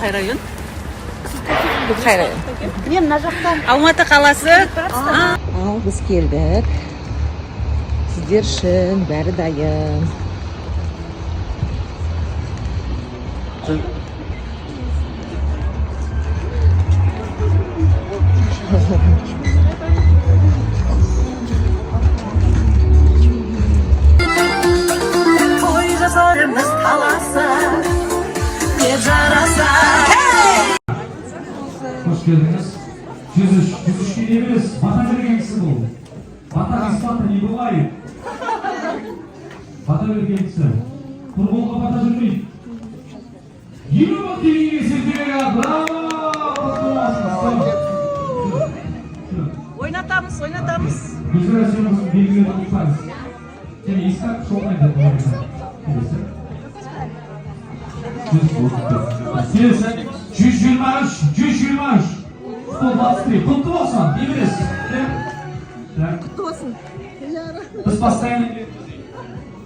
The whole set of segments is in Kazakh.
Қай район? Қай район? Мен мына жақтан. Алматы қаласы. Ал біз келдік. Сіздер үшін бәрі дайын. Hoş geldiniz. 103 diyebiliriz. Vatan belgesi bu. Vatan ispatı ne bu ayı? Vatan belgesi. Kurban kapata жүрмейді. 20 мың теңгеге сертификат. Браво! Ойнатамыз. Гүлзира белгілерді ұқпаңыз. Және искак шоқайды. Келесі 123 стол 23 құтты болсын дейміз. Құтты болсын. Біз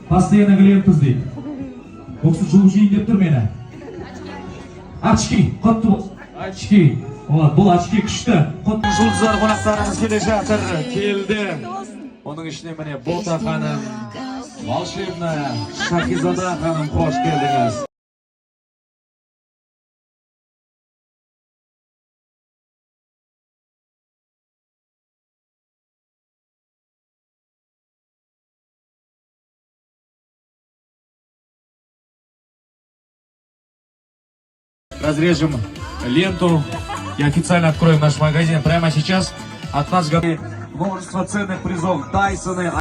постоянно клиентпіз дейді. Бұл кісі жуып жейін деп тұр мені. Очки, құтты болсын. Очки. Бұл очки күшті. Жұлдыздар қонақтарымыз келе жатыр. Келді. Оның ішіне міне Бота ханым, волшебная Шахизада ханым, қош келдіңіз. Разрежем ленту и официально откроем наш магазин прямо сейчас. От нас готовы множество ценных призов. Тайсоны.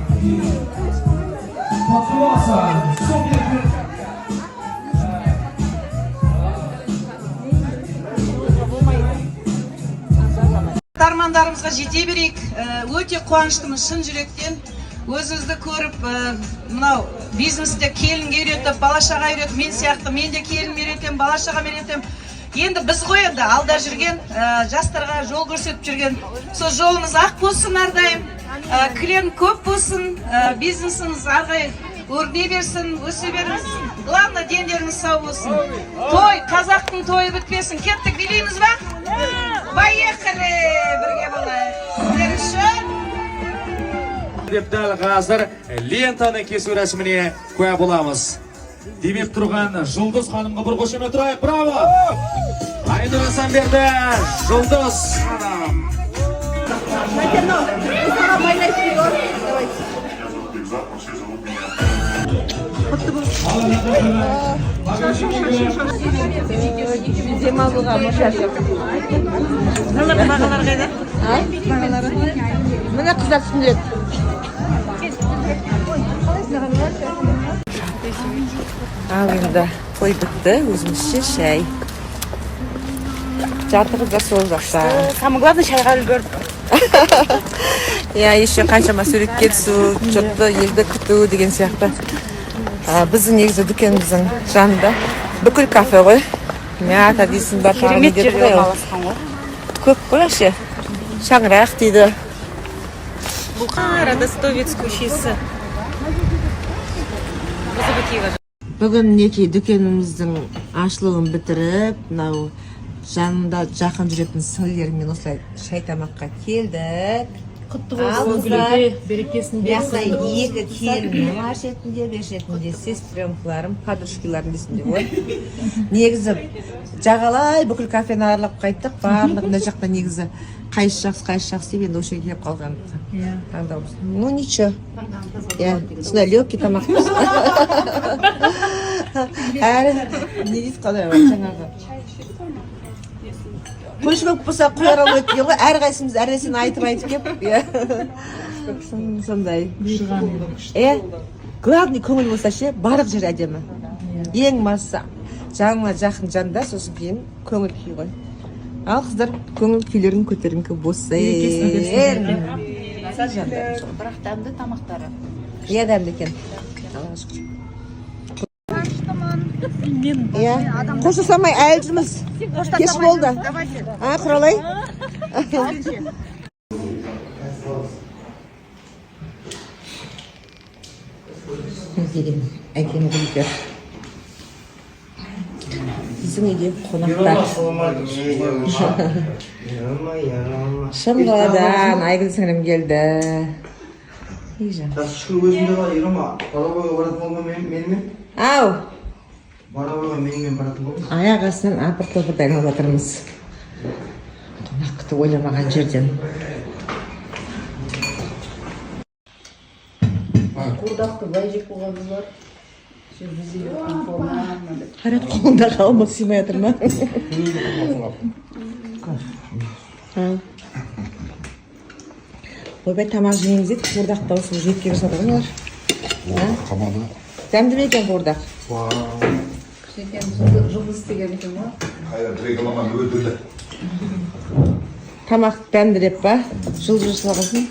Армандарымызға жете берейік. Өте қуаныштымыз шын жүректен. Өзіңізді көріп, мынау бизнесте келінге үйретіп, балашаға үйретіп, мен сияқты мен де келін үйретем, балашаға үйретем. Енді біз ғой енді алда жүрген, жастарға жол көрсетіп жүрген. Сол жолымыз ақ болсын әрдайым, клиент көп болсын, бизнесіңіз әрғай өрне берсін, өсе беріңіз. Главное, дендеріңіз сау болсын. Той, қазақтың тойы бітпесін. Кеттік, билейміз ба? Поехали! Бірге болайық. Сіздер үшін. Деп дәл қазір лентаны кесу рәсіміне куә боламыз. Демек тұрған Жұлдыз ханымға бір қошемет тұрайық. Браво! Айнұр Асанберді, Жұлдыз ханым. Демалуға мұшашып. Бағалар қайда? Міне қыздар түсіндіреді. Ал енді той бітті, өзімізше шай. Жатырыз да сол жақта. Самое главное, шайға үлгеріп. Еще қаншама суретке түсу, жұртты елді күту деген сияқты. Біздің негізі дүкеніміздің жанында бүкіл кафе ғой. Мята дейсің ба, Керемет жерде орналасқан ғой. көп қой әше. Шаңырақ дейді. Бұл Радостовец көшесі. Бүгін неке дүкеніміздің ашылуын бітіріп, мынау жанында жақын жүретін сіңлілермен осылай шай тамаққа келдік. Құтты болсын, берекесін Яқса екі келін, ала шетінде, бер шетінде, сестренкаларым, подружкаларым десінде ғой. Негізі жағалай бүкіл кафені аралап қайттық, барлық мына жақта негізі қайсы жақсы деп енді осы келіп қалған. Ну ничего. Сондай легкий тамақ. Әрі не дейсіз қалай жаңағы. Қойшы көп болса қойар алып өткен ғой, әрқайсымыз әрнәрсені айтып кеп. Сондай. Главный көңіл болса ше, барлық жер әдемі. Ең масы жаныңа жақын жанда, сосын кейін көңіл күй ғой. Ал қыздар, көңіл күйлерін көтеріңкі болсын. Бірақ дәмді тамақтары. Иә, дәмді екен. Қоштасамай әлі жүрміз. Кеш болды. Құралай. Әкем гүлдер. біздің үйде қонақтар. Шымқаладан Айгүл сіңірім келді. Шүкір өзінде бар, Ирама, Барабойға баратын болма менімен? Ау! Барабойға менімен баратын болма? Аяқ астынан апыр-топыр дайындап жатырмыз. Қонақ күтіп ойламаған жерден. Қуырдақты бай жеп болғанымыз бар. Қайрат қолында қалма сыймай жатыр ма? Ойбай тамақ жемейміз еді, қуырдақты осы жетке жасады ғой олар. Қамады. Дәмді ме екен қуырдақ? Жұлдыз істеген екен ғой. Қайрат реклама өлтірді. Тамақ дәмді деп па? Жылжыр салғасын.